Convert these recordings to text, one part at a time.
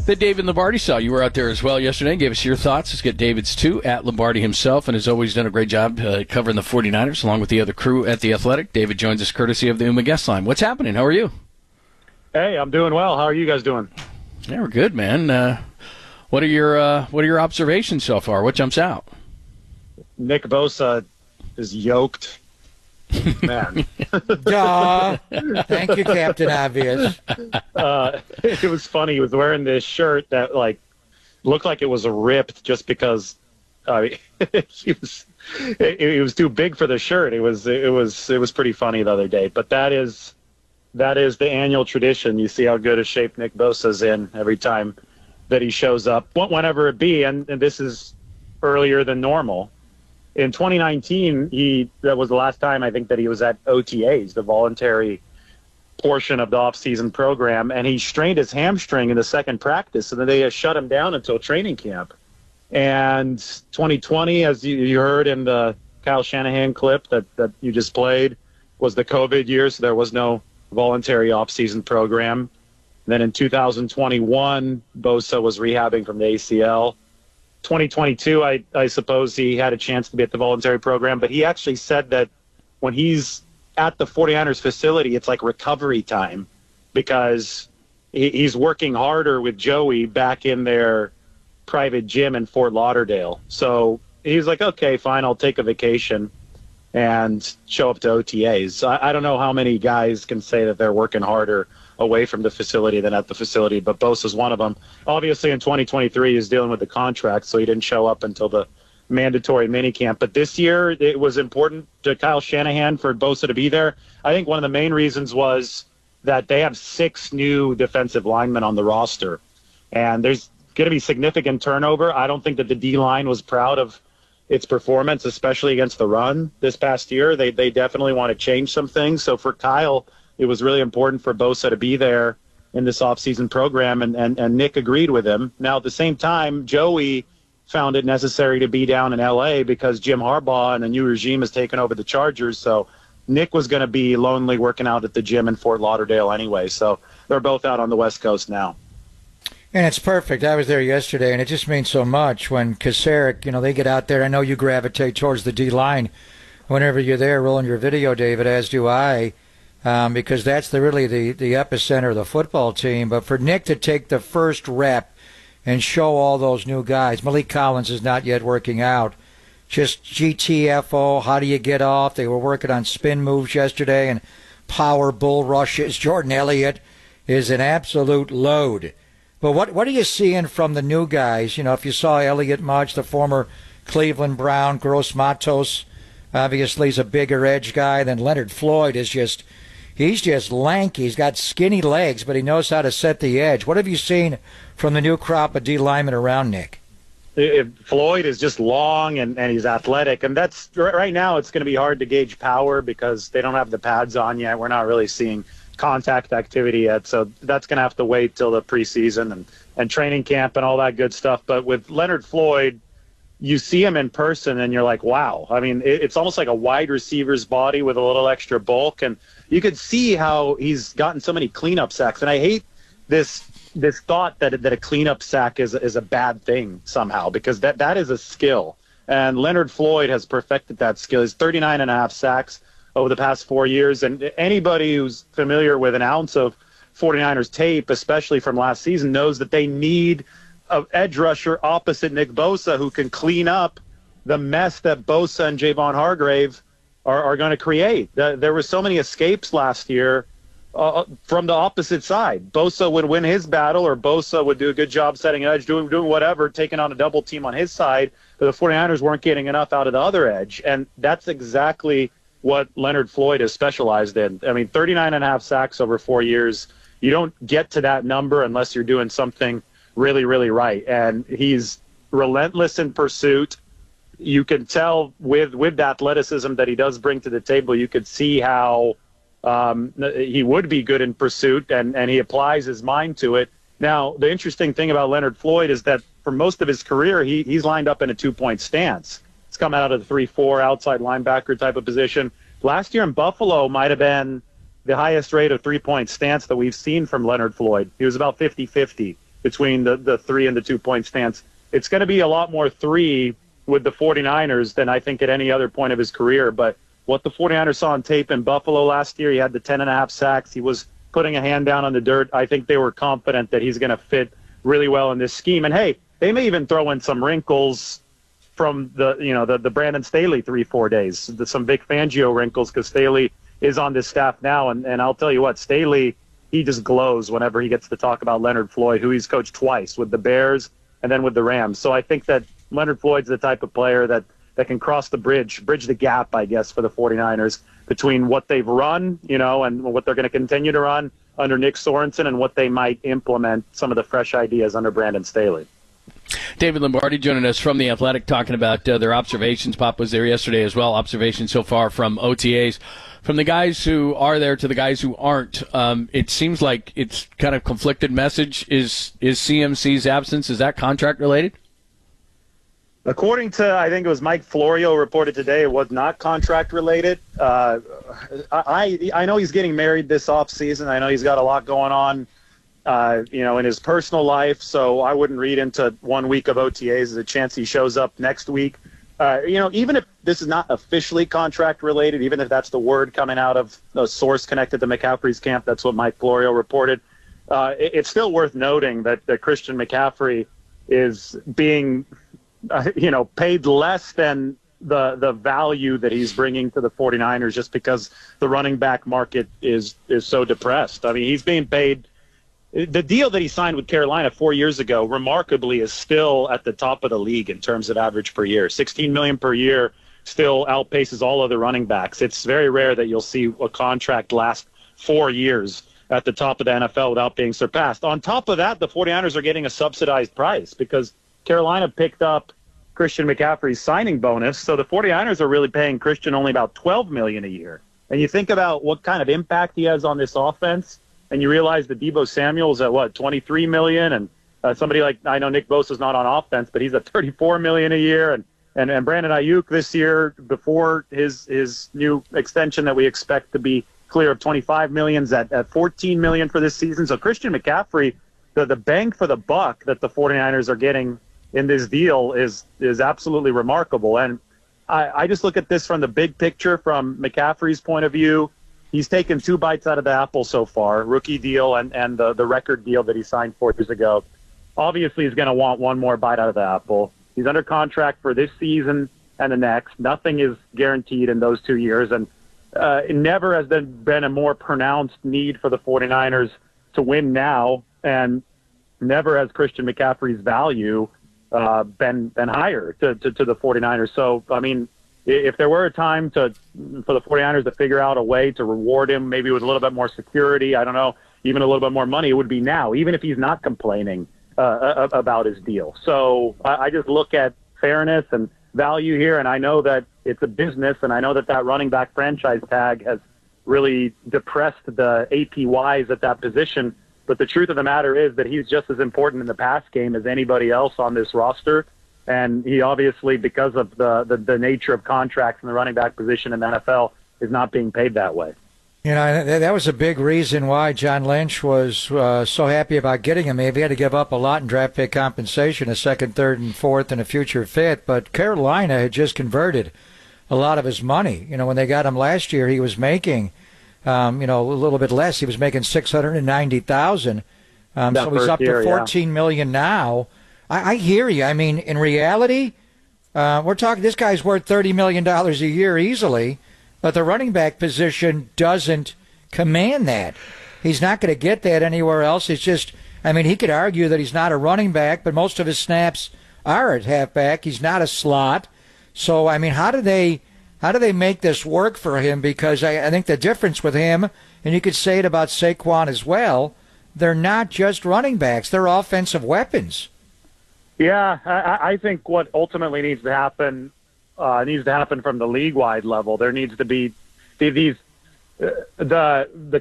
that David Lombardi saw. You were out there as well yesterday. Gave us your thoughts. Let's get David's too, at Lombardi himself, and has always done a great job covering the 49ers along with the other crew at The Athletic. David joins us courtesy of the UMA guest line. What's happening? How are you? Hey, I'm doing well. How are you guys doing? Yeah, we're good, man. What are your observations so far? What jumps out? Nick Bosa is yoked. Man. Duh. Thank you, Captain Obvious. It was funny. He was wearing this shirt that looked like it was ripped just because he was too big for the shirt. It was pretty funny the other day. But that is the annual tradition. You see how good a shape Nick Bosa's in every time that he shows up, whenever it be, and this is earlier than normal. In 2019, that was the last time I think that he was at OTAs, the voluntary portion of the off-season program, and he strained his hamstring in the second practice, and then they shut him down until training camp. And 2020, as you heard in the Kyle Shanahan clip that you just played, was the COVID year, so there was no voluntary off-season program. Then in 2021, Bosa was rehabbing from the ACL. 2022, I suppose he had a chance to be at the voluntary program, but he actually said that when he's at the 49ers facility, it's like recovery time because he's working harder with Joey back in their private gym in Fort Lauderdale. So he's like, okay, fine, I'll take a vacation and show up to OTAs. I don't know how many guys can say that they're working harder away from the facility than at the facility, but Bosa's one of them. Obviously, in 2023, he's dealing with the contract, so he didn't show up until the mandatory minicamp. But this year, it was important to Kyle Shanahan for Bosa to be there. I think one of the main reasons was that they have 6 new defensive linemen on the roster, and there's going to be significant turnover. I don't think that the D-line was proud of its performance, especially against the run this past year. They definitely want to change some things. So for Kyle, it was really important for Bosa to be there in this offseason program, and Nick agreed with him. Now, at the same time, Joey found it necessary to be down in L.A. because Jim Harbaugh and a new regime has taken over the Chargers, so Nick was going to be lonely working out at the gym in Fort Lauderdale anyway, so they're both out on the West Coast now. And it's perfect. I was there yesterday, and it just means so much when Kasarik, they get out there. I know you gravitate towards the D-line whenever you're there rolling your video, David, as do I, because that's really the epicenter of the football team. But for Nick to take the first rep and show all those new guys, Malik Collins is not yet working out, just GTFO, how do you get off? They were working on spin moves yesterday and power bull rushes. Jordan Elliott is an absolute load. But what are you seeing from the new guys? If you saw Elliott much, the former Cleveland Brown, Gross Matos, obviously he's a bigger edge guy than Leonard Floyd. He's just lanky. He's got skinny legs, but he knows how to set the edge. What have you seen from the new crop of D linemen around Nick? Floyd is just long and he's athletic, and that's right now it's going to be hard to gauge power because they don't have the pads on yet. We're not really seeing contact activity yet, so that's going to have to wait till the preseason and training camp and all that good stuff. But with Leonard Floyd, you see him in person and you're like, wow. I mean, it's almost like a wide receiver's body with a little extra bulk, and you could see how he's gotten so many cleanup sacks. And I hate this thought that a cleanup sack is a bad thing somehow, because that is a skill, and Leonard Floyd has perfected that skill. He's 39.5 sacks over the past 4 years, and anybody who's familiar with an ounce of 49ers tape, especially from last season, knows that they need an edge rusher opposite Nick Bosa who can clean up the mess that Bosa and Javon Hargrave are going to create. There were so many escapes last year from the opposite side. Bosa would win his battle, or Bosa would do a good job setting an edge, doing whatever, taking on a double team on his side, but the 49ers weren't getting enough out of the other edge, and that's exactly what Leonard Floyd is specialized in. I mean, 39.5 sacks over 4 years. You don't get to that number unless you're doing something really, really right. And he's relentless in pursuit. You can tell with the athleticism that he does bring to the table, you could see how he would be good in pursuit, and he applies his mind to it. Now, the interesting thing about Leonard Floyd is that for most of his career, he's lined up in a 2-point stance. He's come out of the 3-4 outside linebacker type of position. Last year in Buffalo might have been the highest rate of 3-point stance that we've seen from Leonard Floyd. He was about 50-50 between the 3 and the 2-point stance. It's going to be a lot more 3 with the 49ers than I think at any other point of his career. But what the 49ers saw on tape in Buffalo last year, he had the 10.5 sacks. He was putting a hand down on the dirt. I think they were confident that he's going to fit really well in this scheme. And, hey, they may even throw in some wrinkles from the Brandon Staley 3-4 days, some Vic Fangio wrinkles, because Staley is on this staff now. And I'll tell you what, Staley, he just glows whenever he gets to talk about Leonard Floyd, who he's coached twice with the Bears and then with the Rams. So I think that Leonard Floyd's the type of player that can cross the bridge the gap, I guess, for the 49ers between what they've run, and what they're going to continue to run under Nick Sorensen and what they might implement, some of the fresh ideas under Brandon Staley. David Lombardi joining us from The Athletic, talking about their observations. Pop was there yesterday as well. Observations so far from OTAs. From the guys who are there to the guys who aren't, it seems like it's kind of conflicted message. Is CMC's absence, is that contract related? According to, I think it was Mike Florio reported today, it was not contract related. I know he's getting married this offseason. I know he's got a lot going on, in his personal life. So I wouldn't read into 1 week of OTAs. There's a chance he shows up next week. Even if this is not officially contract related, even if that's the word coming out of a source connected to McCaffrey's camp, that's what Mike Florio reported. It's still worth noting that Christian McCaffrey is being paid less than the value that he's bringing to the 49ers, just because the running back market is so depressed. I mean, he's being paid. The deal that he signed with Carolina 4 years ago, remarkably, is still at the top of the league in terms of average per year. $16 million per year still outpaces all other running backs. It's very rare that you'll see a contract last 4 years at the top of the NFL without being surpassed. On top of that, the 49ers are getting a subsidized price because Carolina picked up Christian McCaffrey's signing bonus, so the 49ers are really paying Christian only about $12 million a year. And you think about what kind of impact he has on this offense, and you realize that Deebo Samuel's at $23 million, and somebody like, I know Nick Bosa's not on offense, but he's at $34 million a year, and Brandon Ayuk this year, before his new extension that we expect to be clear of $25 million, is at $14 million for this season. So Christian McCaffrey, the bang for the buck that the 49ers are getting in this deal is absolutely remarkable. And I just look at this from the big picture, from McCaffrey's point of view. He's taken 2 bites out of the apple so far, rookie deal and the record deal that he signed 4 years ago. Obviously, he's going to want one more bite out of the apple. He's under contract for this season and the next. Nothing is guaranteed in those 2 years. And it never has been a more pronounced need for the 49ers to win now, and never has Christian McCaffrey's value been higher to the 49ers. So, I mean, if there were a time for the 49ers to figure out a way to reward him, maybe with a little bit more security, I don't know, even a little bit more money, it would be now, even if he's not complaining about his deal. So I just look at fairness and value here, and I know that it's a business, and I know that running back franchise tag has really depressed the APYs at that position. But the truth of the matter is that he's just as important in the pass game as anybody else on this roster. And he obviously, because of the nature of contracts in the running back position in the NFL, is not being paid that way. That was a big reason why John Lynch was so happy about getting him. Maybe he had to give up a lot in draft pick compensation, a second, third, and fourth, and a future fifth. But Carolina had just converted a lot of his money. When they got him last year, he was making, a little bit less. He was making $690,000. So he's up to $14 million now. I hear you. I mean, in reality, we're talking, this guy's worth $30 million a year easily, but the running back position doesn't command that. He's not going to get that anywhere else. It's just, he could argue that he's not a running back, but most of his snaps are at halfback. He's not a slot. So, how do they make this work for him? Because I think the difference with him, and you could say it about Saquon as well, they're not just running backs. They're offensive weapons. Yeah, I think what ultimately needs to happen from the league-wide level. There needs to be the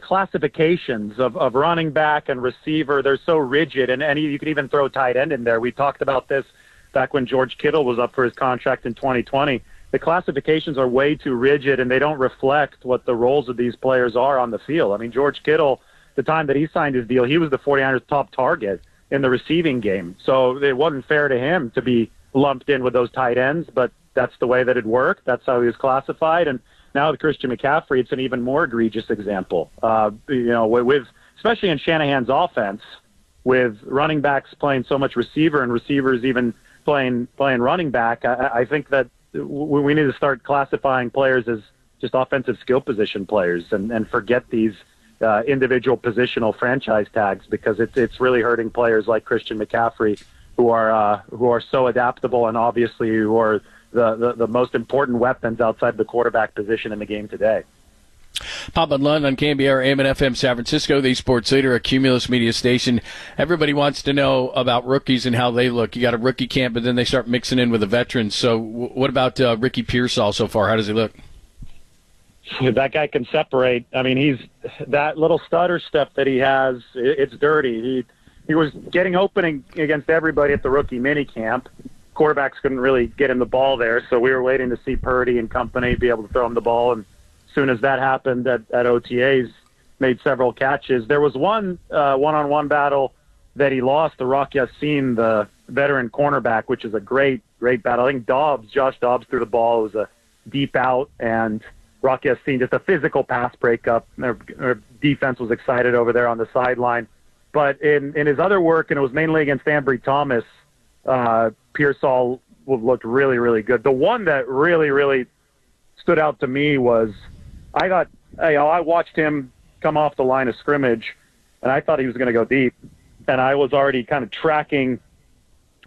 classifications of running back and receiver. They're so rigid, and you could even throw tight end in there. We talked about this back when George Kittle was up for his contract in 2020. The classifications are way too rigid, and they don't reflect what the roles of these players are on the field. George Kittle, the time that he signed his deal, he was the 49ers' top target. in the receiving game. So it wasn't fair to him to be lumped in with those tight ends, but that's the way that it worked. That's how he was classified. And now with Christian McCaffrey, it's an even more egregious example. With especially in Shanahan's offense, with running backs playing so much receiver and receivers even playing running back, I think that we need to start classifying players as just offensive skill position players and forget these individual positional franchise tags, because it's really hurting players like Christian McCaffrey who are so adaptable and obviously who are the most important weapons outside the quarterback position in the game today. Pop and Lund on KBR AM and FM San Francisco, the sports leader, a Cumulus media station. Everybody wants to know about rookies and how they look. You got a rookie camp, but then they start mixing in with the veterans. So what about Ricky Pearsall so far? How does he look? That guy can separate. I mean, he's that little stutter step that he has. It's dirty. He was getting opening against everybody at the rookie mini camp. Quarterbacks couldn't really get him the ball there, so we were waiting to see Purdy and company be able to throw him the ball. And as soon as that happened at OTAs, made several catches. There was one one-on-one battle that he lost to Rock Yassin, the veteran cornerback, which is a great battle. I think Josh Dobbs threw the ball. It was a deep out, and Rock Yassin, just a physical pass breakup. Their defense was excited over there on the sideline. But in his other work, and it was mainly against Ambry Thomas, Pearsall looked really, really good. The one that really, really stood out to me was I watched him come off the line of scrimmage, and I thought he was going to go deep. And I was already kind of tracking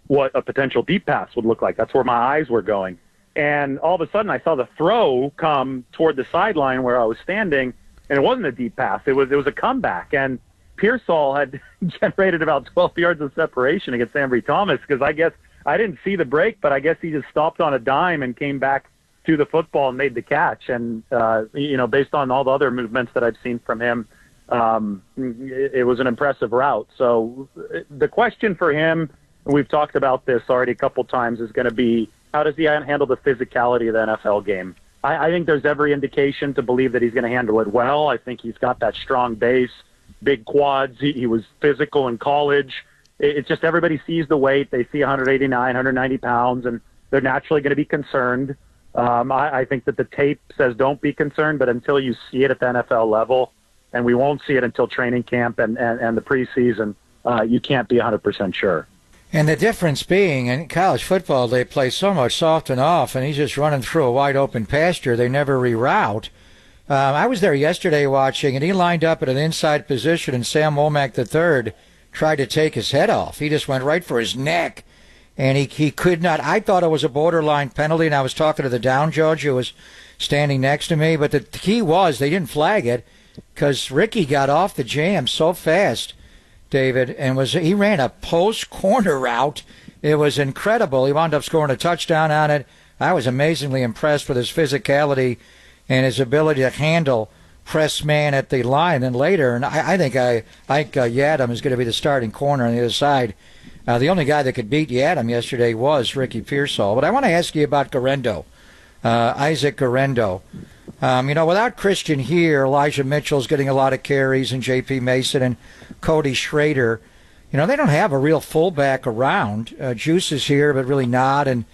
what a potential deep pass would look like. That's where my eyes were going. And all of a sudden, I saw the throw come toward the sideline where I was standing, and it wasn't a deep pass. It was a comeback. And Pearsall had generated about 12 yards of separation against Ambry Thomas, because I guess I didn't see the break, but I guess he just stopped on a dime and came back to the football and made the catch. And, based on all the other movements that I've seen from him, it was an impressive route. So the question for him, and we've talked about this already a couple times, is going to be, how does he handle the physicality of the NFL game? I think there's every indication to believe that he's going to handle it well. I think he's got that strong base, big quads. He was physical in college. It's just everybody sees the weight. They see 189, 190 pounds, and they're naturally going to be concerned. I think that the tape says don't be concerned, but until you see it at the NFL level, and we won't see it until training camp and the preseason, you can't be 100% sure. And the difference being, in college football, they play so much soft and off, and he's just running through a wide-open pasture. They never reroute. I was there yesterday watching, and he lined up at an inside position, and Sam Womack III tried to take his head off. He just went right for his neck, and he could not. I thought it was a borderline penalty, and I was talking to the down judge who was standing next to me, but the key was they didn't flag it because Ricky got off the jam so fast, David, and he ran a post corner route. It was incredible. He wound up scoring a touchdown on it. I was amazingly impressed with his physicality and his ability to handle press man at the line. And later, and I think Yadam is going to be the starting corner on the other side. The only guy that could beat Yadam yesterday was Ricky Pearsall. But I want to ask you about Garendo, Isaac Garendo. Without Christian here, Elijah Mitchell's getting a lot of carries, and J.P. Mason and Cody Schrader. They don't have a real fullback around. Juice is here, but really not, and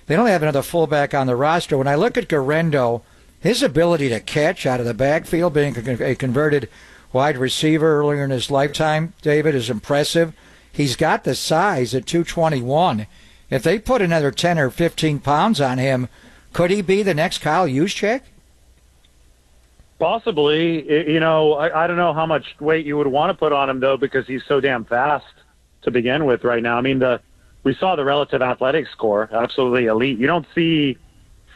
they don't have another fullback on the roster. When I look at Garendo, his ability to catch out of the backfield, being a converted wide receiver earlier in his lifetime, David, is impressive. He's got the size at 221. If they put another 10 or 15 pounds on him, could he be the next Kyle Juszczyk? Possibly. I don't know how much weight you would want to put on him, though, because he's so damn fast to begin with right now. I mean, we saw the relative athletic score, absolutely elite. You don't see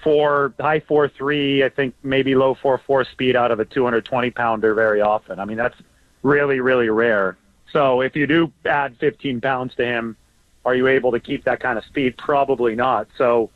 high 4.3, I think maybe low 4.4 speed out of a 220-pounder very often. I mean, that's really, really rare. So if you do add 15 pounds to him, are you able to keep that kind of speed? Probably not. So,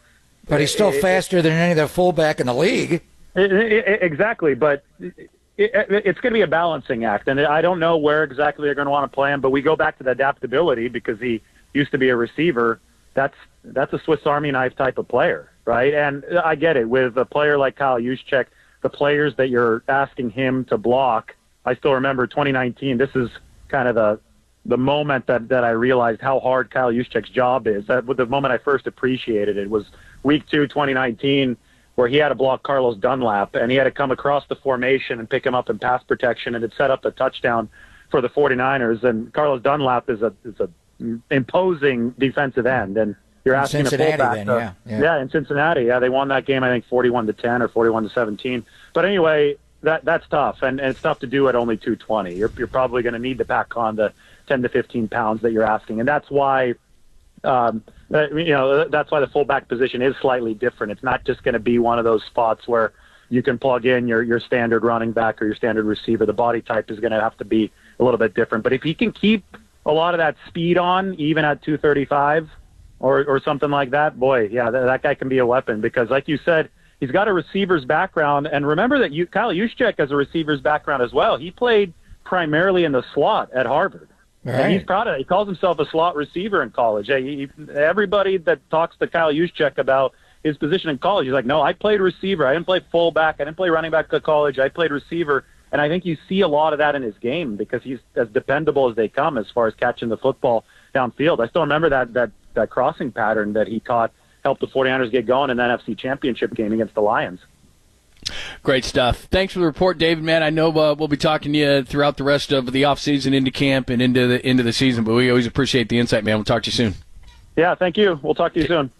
but he's still faster than any other fullback in the league. Exactly, but it's going to be a balancing act, and I don't know where exactly they're going to want to play him, but we go back to the adaptability because he used to be a receiver. That's a Swiss Army knife type of player, right? And I get it. With a player like Kyle Juszczyk, the players that you're asking him to block, I still remember 2019, this is kind of the moment that I realized how hard Kyle Juszczyk's job is. That was the moment I first appreciated it. Was week 2, 2019, where he had to block Carlos Dunlap, and he had to come across the formation and pick him up in pass protection, and it set up a touchdown for the 49ers. And Carlos Dunlap is a imposing defensive end, and you're asking a fullback. In Cincinnati, they won that game, I think 41-10 or 41-17. But anyway, that's tough, and it's tough to do at only 220. You're probably going to need to pack on the 10 to 15 pounds that you're asking, and that's why that's why the fullback position is slightly different. It's not just going to be one of those spots where you can plug in your standard running back or your standard receiver. The body type is going to have to be a little bit different. But if he can keep a lot of that speed on, even at 235 or something like that, boy, that guy can be a weapon, because like you said, he's got a receiver's background. And remember that Kyle Juszczyk has a receiver's background as well. He played primarily in the slot at Harvard. Right. And he's proud of it. He calls himself a slot receiver in college. Everybody that talks to Kyle Juszczyk about his position in college, he's like, no, I played receiver. I didn't play fullback. I didn't play running back at college. I played receiver. And I think you see a lot of that in his game, because he's as dependable as they come as far as catching the football downfield. I still remember that crossing pattern that he taught helped the 49ers get going in that NFC Championship game against the Lions. Great stuff. Thanks for the report, David, man. I know we'll be talking to you throughout the rest of the offseason, into camp, and into the season, but we always appreciate the insight, man. We'll talk to you soon. Yeah, thank you. We'll talk to you soon.